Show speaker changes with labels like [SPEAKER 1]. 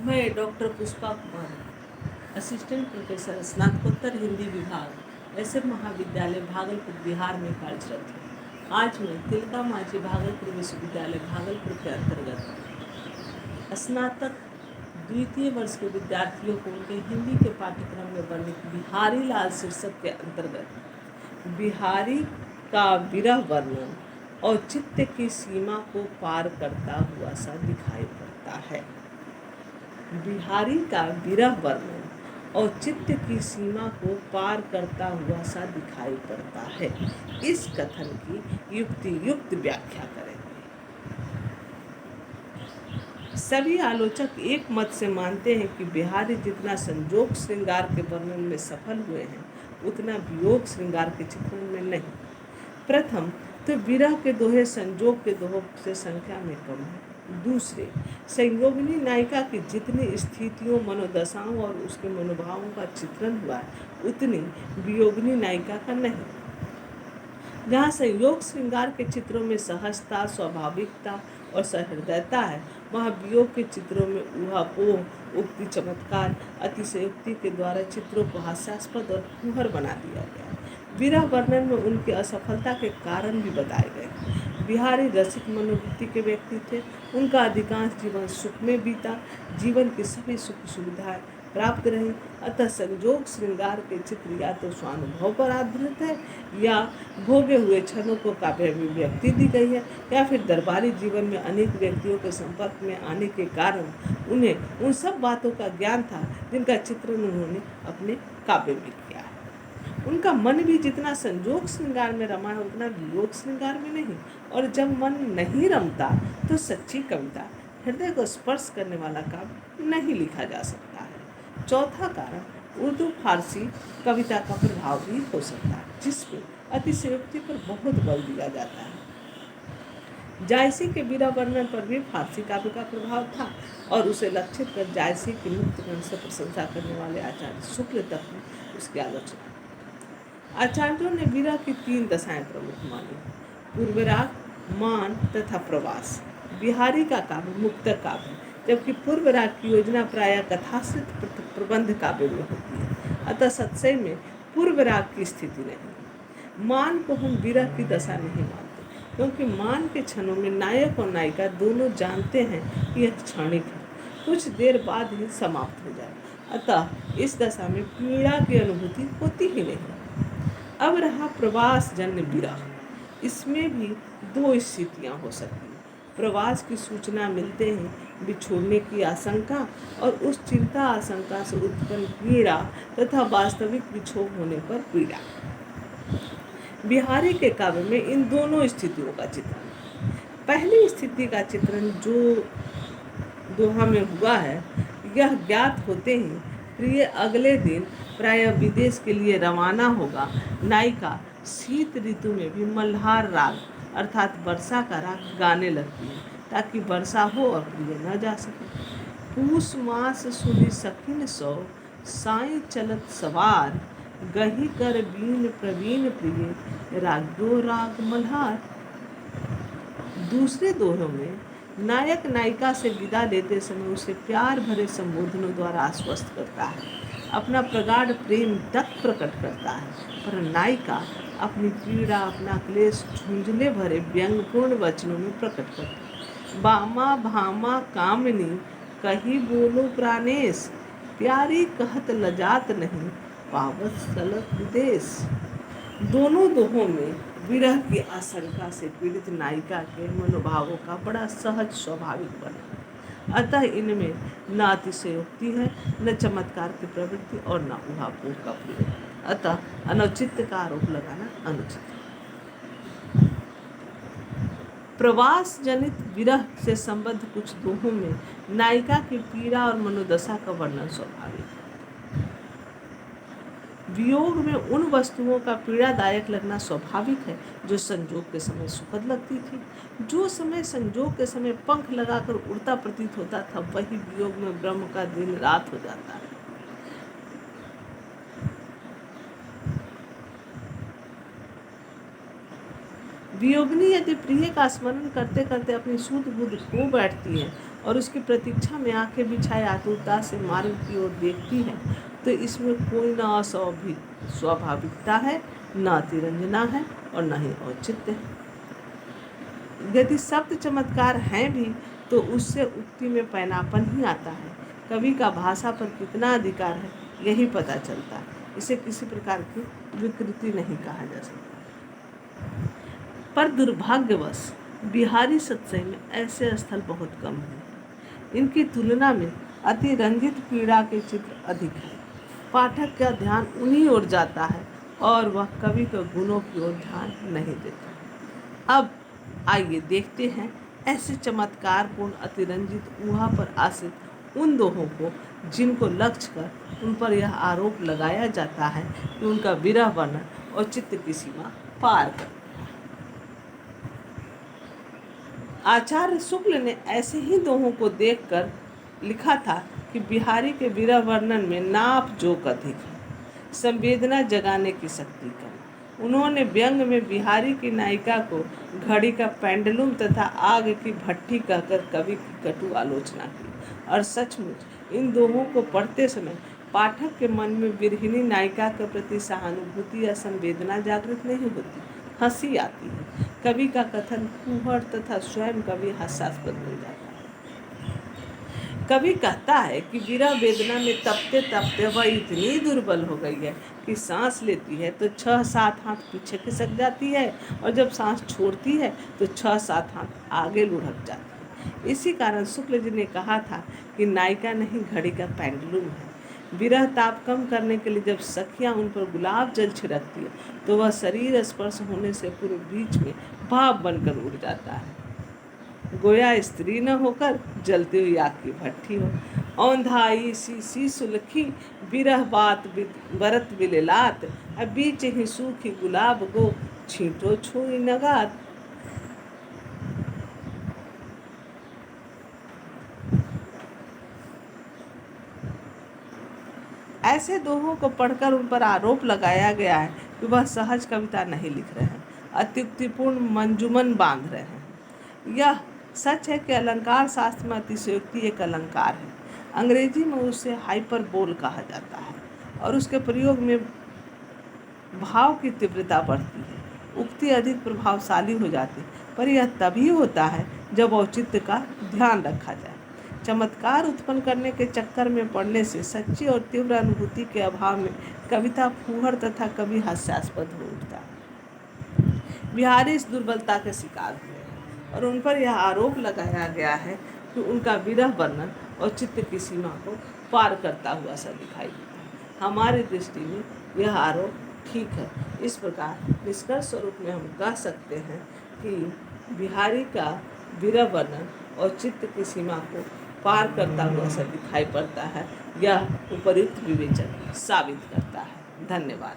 [SPEAKER 1] मैं doctor Pushpa Kumar, assistant professor, स्नातकोत्तर हिंदी विभाग, एसएम महाविद्यालय भागलपुर, बिहार में कार्यरत हूँ। आज मैं तिलका मांझी भागलपुर विश्वविद्यालय भागलपुर के अंतर्गत स्नातक द्वितीय वर्ष के विद्यार्थियों को उनके हिंदी के पाठ्यक्रम में वर्णित बिहारी लाल शीर्षक के अंतर्गत बिहारी का विरह वर्णन और चित्त की सीमा को पार करता हुआ सा दिखाई पड़ता है। बिहारी का विरह वर्णन और चित्त की सीमा को पार करता हुआ सा दिखाई पड़ता है। इस कथन की युक्ति व्याख्या करेंगे। सभी आलोचक एक मत से मानते हैं कि बिहारी जितना संजोग श्रृंगार के वर्णन में सफल हुए हैं, उतना वियोग श्रृंगार के चित्रण में नहीं। प्रथम तो विरह के दोहे संजोग के दोहों से संख्या में कम है। दूसरे, संयोगिनी नायिका की जितनी स्थितियों, मनोदशाओं और उसके मनोभावों का चित्रण हुआ है, उतनी वियोगिनी नायिका का नहीं। जहाँ संयोग श्रृंगार के चित्रों में सहजता, स्वाभाविकता और सहृदयता है, वहाँ वियोग के चित्रों में ऊहापोह, उक्ति, चमत्कार, अतिशयोक्ति के द्वारा चित्रों को हास्यास्पद और फूहर बना दिया गया। विरह वर्णन में उनकी असफलता के कारण भी बताए गए। बिहारी रसिक मनोवृत्ति के व्यक्ति थे। उनका अधिकांश जीवन सुख में बीता। जीवन की सभी सुख सुविधाएं प्राप्त रही। अतः संजोग श्रृंगार के चित्र या तो स्वानुभव पर आधारित है, या भोगे हुए क्षणों को काव्य अभिव्यक्ति दी गई है, या फिर दरबारी जीवन में अनेक व्यक्तियों के संपर्क में आने के कारण उन्हें उन सब बातों का ज्ञान था जिनका चित्रण उन्होंने अपने काव्य में किया है। उनका मन भी जितना संजोग श्रृंगार में रमा है, उतना वियोग श्रृंगार में नहीं। और जब मन नहीं रमता तो सच्ची कविता, हृदय को स्पर्श करने वाला काव्य नहीं लिखा जा सकता है। चौथा कारण, उर्दू फारसी कविता का प्रभाव भी हो सकता है, जिसमें अतिशयोक्ति पर बहुत बल दिया जाता है। जायसी के विरह वर्णन पर भी फारसी काव्य का प्रभाव था, और उसे लक्षित कर जायसी की मुक्त मन से प्रशंसा करने वाले आचार्य शुक्ल तक ने उसकी आलोचना। आचार्यों ने विरह की 3 दशाएं प्रमुख मानी: पूर्वराग, मान तथा प्रवास। बिहारी का काव्य मुक्त काव्य, जबकि पूर्वराग की योजना प्रायः कथाश्रित प्रबंध काव्य में होती है। अतः सत्सय में पूर्वराग की स्थिति नहीं। मान को हम विरह की दशा नहीं मानते, क्योंकि मान के क्षणों में नायक और नायिका दोनों जानते हैं कि यह क्षणिक है, कुछ देर बाद ही समाप्त हो जाए। अतः इस दशा में पीड़ा की अनुभूति होती ही नहीं। अब रहा प्रवास जन्य विरह। इसमें भी 2 स्थितियाँ हो सकती हैं। प्रवास की सूचना मिलते हैं बिछोड़ने की आशंका और उस चिंता आशंका से उत्पन्न पीड़ा, तथा वास्तविक विछोह होने पर पीड़ा। बिहारी के काव्य में इन दोनों स्थितियों का चित्रण। पहली स्थिति का चित्रण जो दोहा में हुआ है, यह ज्ञात होते ही प्रिय अगले दिन प्रायः विदेश के लिए रवाना होगा। नायिका शीत ऋतु में भी मल्हार राग अर्थात वर्षा का राग गाने लगती है, ताकि वर्षा हो और प्रिय न जा सके। पूस मास सुनि सखिन सौ, साई चलत सवार, गही कर बीन प्रवीण प्रिय, राग्यो राग मल्हार। दूसरे दोहों में नायक नायिका से विदा लेते समय उसे प्यार भरे संबोधनों द्वारा आश्वस्त करता है, अपना प्रगाढ़ प्रेम तक प्रकट करता है, पर नायिका अपनी पीड़ा, अपना क्लेश झुंझले भरे व्यंग्यपूर्ण वचनों में प्रकट करती है। बामा भामा कामिनी, कही बोलो प्राणेश, प्यारी कहत लजात नहीं, पावत सलत विदेश। दोनों दोहों में विरह की आशंका से पीड़ित नायिका के मनोभावों का बड़ा सहज स्वाभाविक वर्णन। अतः इनमें न अतिशयोक्ति है, न चमत्कार की प्रवृत्ति और न ऊहापोह का प्रयोग। अतः अनुचित का आरोप लगाना अनुचित है। प्रवास जनित विरह से संबद्ध कुछ दोहों में नायिका की पीड़ा और मनोदशा का वर्णन स्वाभाविक है। वियोग में उन वस्तुओं का पीड़ादायक लगना स्वाभाविक है जो संजोग के समय सुखद लगती थी। जो समय संजोग के समय पंख लगाकर उड़ता प्रतीत होता था, वही वियोग में ब्रह्म का दिन रात हो जाता है। वियोगिनी यदि प्रिय का स्मरण करते करते अपनी सूझ बूझ खो बैठती है और उसकी प्रतीक्षा में आंखें बिछाए आतुरता से मार्ग की ओर देखती है, तो इसमें कोई न स्वाभाविकता है, न अतिरंजना है और न ही औचित्य है। यदि शब्द चमत्कार हैं भी तो उससे उक्ति में पैनापन ही आता है। कवि का भाषा पर कितना अधिकार है यही पता चलता है। इसे किसी प्रकार की विकृति नहीं कहा जा सकता। पर दुर्भाग्यवश बिहारी सत्संग में ऐसे स्थल बहुत कम हैं। इनकी तुलना में अतिरंजित पीड़ा के चित्र अधिक हैं। पाठक का ध्यान उन्हीं ओर जाता है और वह कवि के गुणों की ओर ध्यान नहीं देता। अब आइए देखते हैं ऐसे चमत्कारपूर्ण अतिरंजित ऊहा पर आश्रित उन दोहों को जिनको लक्ष्य कर उन पर यह आरोप लगाया जाता है कि उनका विरह वर्णन और चित्त की सीमा पार कर। आचार्य शुक्ल ने ऐसे ही दोहों को देखकर लिखा था कि बिहारी के विरह वर्णन में नाप जोक अधिक है, संवेदना जगाने की शक्ति कम। उन्होंने व्यंग में बिहारी की नायिका को घड़ी का पेंडुलम तथा आग की भट्ठी कहकर कवि की कटु आलोचना की। और सचमुच इन दोहों को पढ़ते समय पाठक के मन में विरहिणी नायिका के प्रति सहानुभूति या संवेदना जागृत नहीं होती, हंसी आती है। कवि का कथन फूहड़ तथा स्वयं कवि हास्यास्पद बन जाता है। कवि कहता है कि विरह वेदना में तपते तपते वह इतनी दुर्बल हो गई है कि सांस लेती है तो 6-7 हाथ पीछे खिसक जाती है और जब सांस छोड़ती है तो 6-7 हाथ आगे लुढ़क जाती है। इसी कारण शुक्ल जी ने कहा था कि नायिका नहीं घड़ी का पेंडुलम है। विरह ताप कम करने के लिए जब सखियां उन पर गुलाब जल छिड़कती है तो वह शरीर स्पर्श होने से पूरे बीच में भाप बनकर उड़ जाता है, गोया स्त्री न होकर जलती हुई आग की भट्ठी हो। औंधाई सी सुलखी बिरह बात बरत बिलेलात, बीच ही सूखी गुलाब गो छींटो छुई नगात। ऐसे दोहों को पढ़कर उन पर आरोप लगाया गया है कि वह सहज कविता नहीं लिख रहे हैं, अत्युक्तिपूर्ण मंजुमन बांध रहे हैं। यह सच है कि अलंकार शास्त्र में अतिशयोक्ति एक अलंकार है। अंग्रेजी में उसे हाइपरबोल कहा जाता है और उसके प्रयोग में भाव की तीव्रता बढ़ती है, उक्ति अधिक प्रभावशाली हो जाती है। पर यह तभी होता है जब औचित्य का ध्यान रखा जाए। चमत्कार उत्पन्न करने के चक्कर में पड़ने से सच्ची और तीव्र अनुभूति के अभाव में कविता फूहड़ तथा कवि हास्यास्पद हो उठता है। बिहारी इस दुर्बलता के शिकार हुए हैं और उन पर यह आरोप लगाया गया है कि उनका विरह वर्णन और चित्त की सीमा को पार करता हुआ सा दिखाई देता है। हमारी दृष्टि में यह आरोप ठीक है। इस प्रकार निष्कर्ष स्वरूप में हम कह सकते हैं कि बिहारी का विरह वर्णन और चित्त की सीमा को पार करता हुआ सा दिखाई पड़ता है। यह उपर्युक्त विवेचन साबित करता है। धन्यवाद।